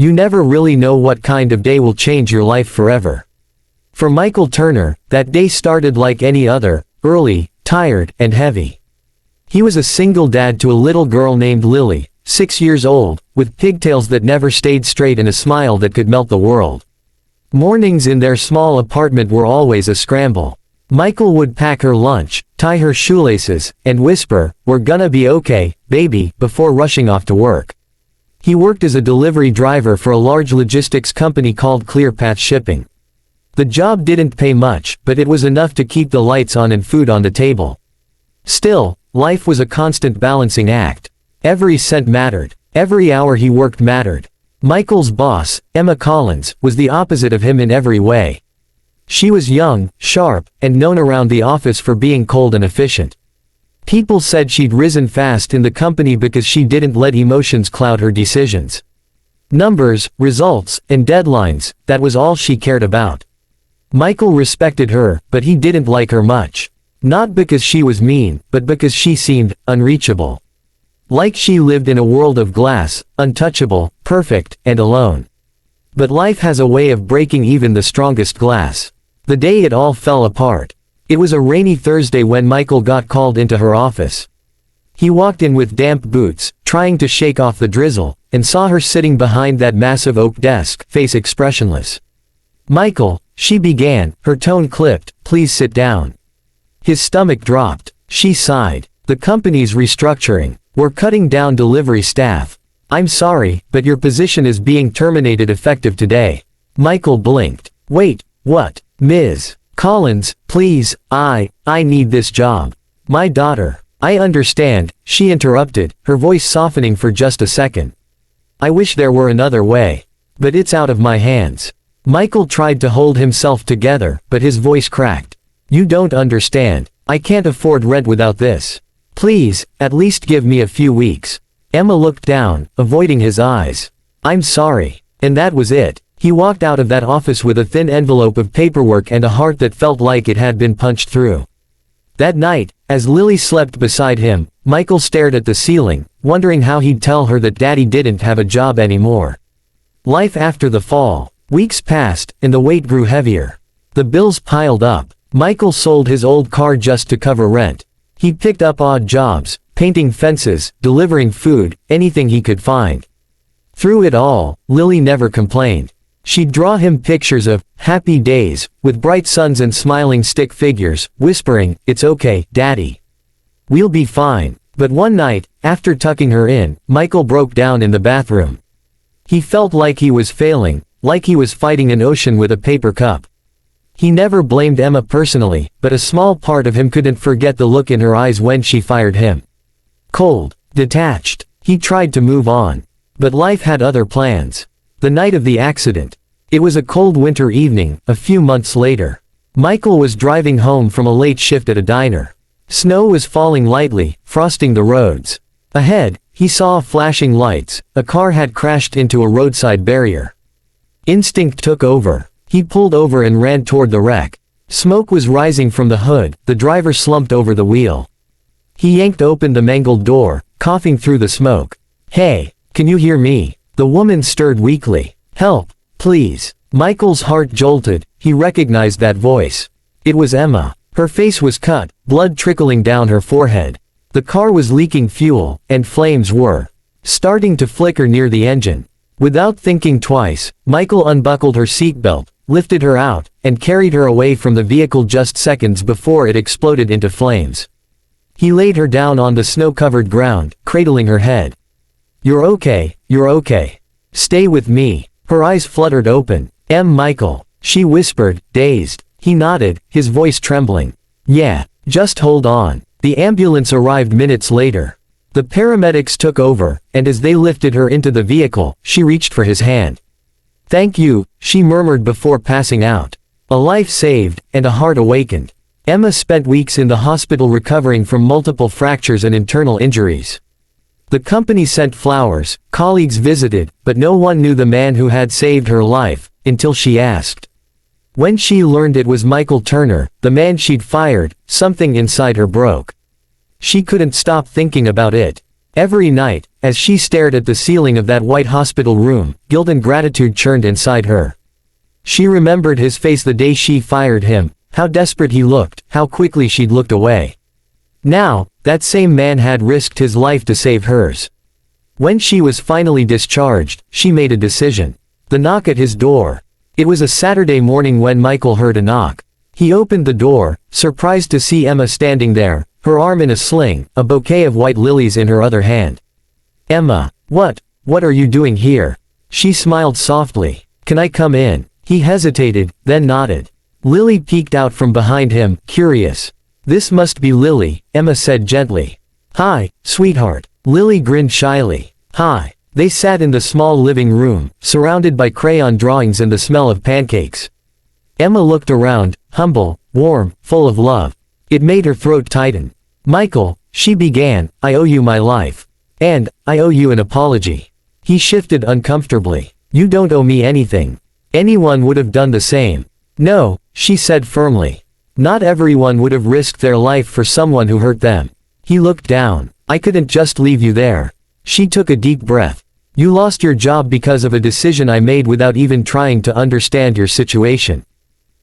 You never really know what kind of day will change your life forever. For Michael Turner, that day started like any other, early, tired, and heavy. He was a single dad to a little girl named Lily, 6 years old, with pigtails that never stayed straight and a smile that could melt the world. Mornings in their small apartment were always a scramble. Michael would pack her lunch, tie her shoelaces, and whisper, "We're gonna be okay, baby," before rushing off to work. He worked as a delivery driver for a large logistics company called ClearPath Shipping. The job didn't pay much, but it was enough to keep the lights on and food on the table. Still, life was a constant balancing act. Every cent mattered. Every hour he worked mattered. Michael's boss, Emma Collins, was the opposite of him in every way. She was young, sharp, and known around the office for being cold and efficient. People said she'd risen fast in the company because she didn't let emotions cloud her decisions. Numbers, results, and deadlines, that was all she cared about. Michael respected her, but he didn't like her much. Not because she was mean, but because she seemed unreachable. Like she lived in a world of glass, untouchable, perfect, and alone. But life has a way of breaking even the strongest glass. The day it all fell apart. It was a rainy Thursday when Michael got called into her office. He walked in with damp boots, trying to shake off the drizzle, and saw her sitting behind that massive oak desk, face expressionless. "Michael," she began, her tone clipped, "please sit down." His stomach dropped. She sighed. "The company's restructuring. We're cutting down delivery staff. I'm sorry, but your position is being terminated effective today." Michael blinked. "Wait, what? Ms. Collins, please, I need this job. My daughter." "I understand," she interrupted, her voice softening for just a second. "I wish there were another way. But it's out of my hands." Michael tried to hold himself together, but his voice cracked. "You don't understand. I can't afford rent without this. Please, at least give me a few weeks." Emma looked down, avoiding his eyes. "I'm sorry." And that was it. He walked out of that office with a thin envelope of paperwork and a heart that felt like it had been punched through. That night, as Lily slept beside him, Michael stared at the ceiling, wondering how he'd tell her that Daddy didn't have a job anymore. Life after the fall. Weeks passed, and the weight grew heavier. The bills piled up. Michael sold his old car just to cover rent. He picked up odd jobs, painting fences, delivering food, anything he could find. Through it all, Lily never complained. She'd draw him pictures of happy days, with bright suns and smiling stick figures, whispering, "It's okay, Daddy. We'll be fine." But one night, after tucking her in, Michael broke down in the bathroom. He felt like he was failing, like he was fighting an ocean with a paper cup. He never blamed Emma personally, but a small part of him couldn't forget the look in her eyes when she fired him. Cold, detached. He tried to move on. But life had other plans. The night of the accident. It was a cold winter evening, a few months later. Michael was driving home from a late shift at a diner. Snow was falling lightly, frosting the roads. Ahead, he saw flashing lights. A car had crashed into a roadside barrier. Instinct took over. He pulled over and ran toward the wreck. Smoke was rising from the hood, the driver slumped over the wheel. He yanked open the mangled door, coughing through the smoke. "Hey, can you hear me?" The woman stirred weakly. "Help, please." Michael's heart jolted. He recognized that voice. It was Emma. Her face was cut, blood trickling down her forehead. The car was leaking fuel, and flames were starting to flicker near the engine. Without thinking twice, Michael unbuckled her seatbelt, lifted her out, and carried her away from the vehicle just seconds before it exploded into flames. He laid her down on the snow-covered ground, cradling her head. You're okay. Stay with me." Her eyes fluttered open. Michael," she whispered, dazed. He nodded, his voice trembling. "Yeah, just hold on." The ambulance arrived minutes later. The paramedics took over, and as they lifted her into the vehicle, she reached for his hand. "Thank you," she murmured before passing out. A life saved, and a heart awakened. Emma spent weeks in the hospital recovering from multiple fractures and internal injuries. The company sent flowers, colleagues visited, but no one knew the man who had saved her life, until she asked. When she learned it was Michael Turner, the man she'd fired, something inside her broke. She couldn't stop thinking about it. Every night, as she stared at the ceiling of that white hospital room, guilt and gratitude churned inside her. She remembered his face the day she fired him, how desperate he looked, how quickly she'd looked away. Now, that same man had risked his life to save hers. When she was finally discharged, she made a decision. The knock at his door. It was a Saturday morning when Michael heard a knock. He opened the door, surprised to see Emma standing there, her arm in a sling, a bouquet of white lilies in her other hand. "Emma, what are you doing here?" She smiled softly. "Can I come in?" He hesitated, then nodded. Lily peeked out from behind him, curious. "This must be Lily," Emma said gently. "Hi, sweetheart." Lily grinned shyly. "Hi." They sat in the small living room, surrounded by crayon drawings and the smell of pancakes. Emma looked around, humble, warm, full of love. It made her throat tighten. "Michael," she began, "I owe you my life. And, I owe you an apology." He shifted uncomfortably. "You don't owe me anything. Anyone would have done the same." "No," she said firmly. "Not everyone would have risked their life for someone who hurt them." He looked down. "I couldn't just leave you there." She took a deep breath. "You lost your job because of a decision I made without even trying to understand your situation.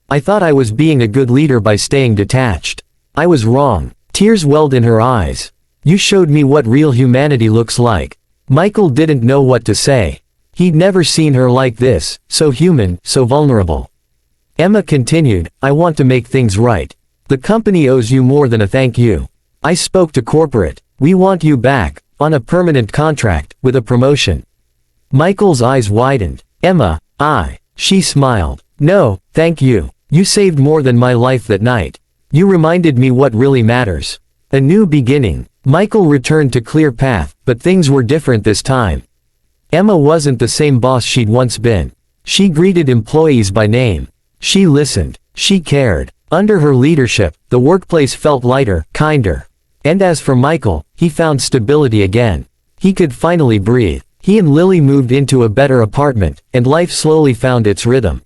I thought I was being a good leader by staying detached. I was wrong." Tears welled in her eyes. "You showed me what real humanity looks like." Michael didn't know what to say. He'd never seen her like this, so human, so vulnerable. Emma continued, "I want to make things right. The company owes you more than a thank you. I spoke to corporate. We want you back, on a permanent contract, with a promotion." Michael's eyes widened. "Emma, She smiled. "No, thank you. You saved more than my life that night. You reminded me what really matters. A new beginning." Michael returned to clear path, but things were different this time. Emma wasn't the same boss she'd once been. She greeted employees by name. She listened. She cared. Under her leadership, the workplace felt lighter, kinder. And as for Michael, he found stability again. He could finally breathe. He and Lily moved into a better apartment, and life slowly found its rhythm.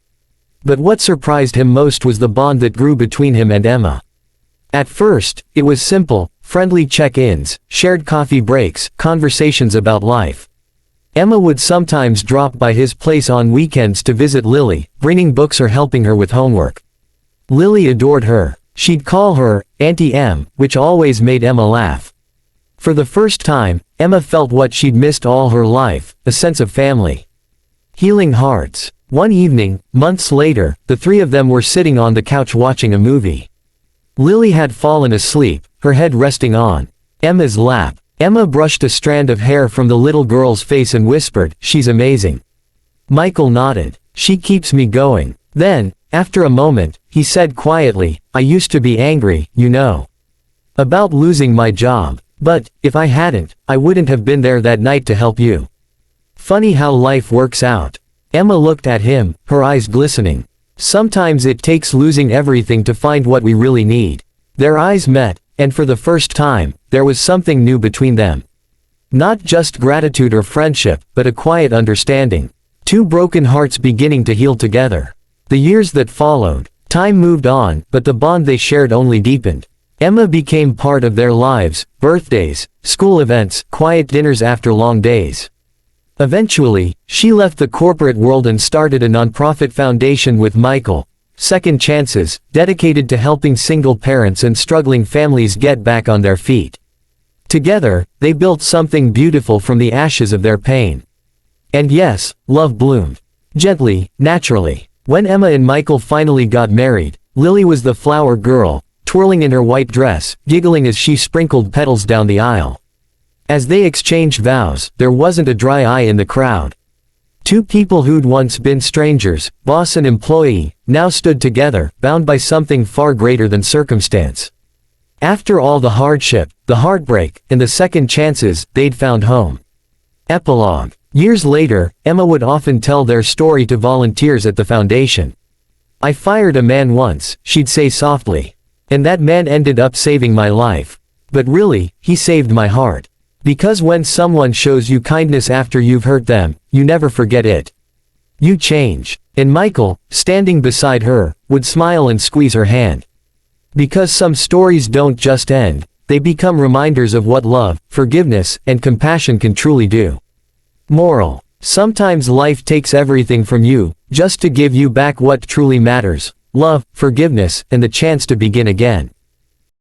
But what surprised him most was the bond that grew between him and Emma. At first, it was simple, friendly check-ins, shared coffee breaks, conversations about life. Emma would sometimes drop by his place on weekends to visit Lily, bringing books or helping her with homework. Lily adored her. She'd call her Auntie Em, which always made Emma laugh. For the first time, Emma felt what she'd missed all her life, a sense of family. Healing hearts. One evening, months later, the three of them were sitting on the couch watching a movie. Lily had fallen asleep, her head resting on Emma's lap. Emma brushed a strand of hair from the little girl's face and whispered, "She's amazing." Michael nodded. "She keeps me going." Then, after a moment, he said quietly, "I used to be angry, you know. About losing my job. But, if I hadn't, I wouldn't have been there that night to help you. Funny how life works out." Emma looked at him, her eyes glistening. "Sometimes it takes losing everything to find what we really need." Their eyes met, and for the first time, there was something new between them. Not just gratitude or friendship, but a quiet understanding. Two broken hearts beginning to heal together. The years that followed, time moved on, but the bond they shared only deepened. Emma became part of their lives, birthdays, school events, quiet dinners after long days. Eventually, she left the corporate world and started a nonprofit foundation with Michael, Second Chances, dedicated to helping single parents and struggling families get back on their feet. Together, they built something beautiful from the ashes of their pain. And yes, love bloomed. Gently, naturally. When Emma and Michael finally got married, Lily was the flower girl, twirling in her white dress, giggling as she sprinkled petals down the aisle. As they exchanged vows, there wasn't a dry eye in the crowd. Two people who'd once been strangers, boss and employee, now stood together, bound by something far greater than circumstance. After all the hardship, the heartbreak, and the second chances, they'd found home. Epilogue. Years later, Emma would often tell their story to volunteers at the foundation. "I fired a man once," she'd say softly. "And that man ended up saving my life. But really, he saved my heart. Because when someone shows you kindness after you've hurt them, you never forget it. You change." And Michael, standing beside her, would smile and squeeze her hand. Because some stories don't just end, they become reminders of what love, forgiveness, and compassion can truly do. Moral: sometimes life takes everything from you, just to give you back what truly matters: love, forgiveness, and the chance to begin again.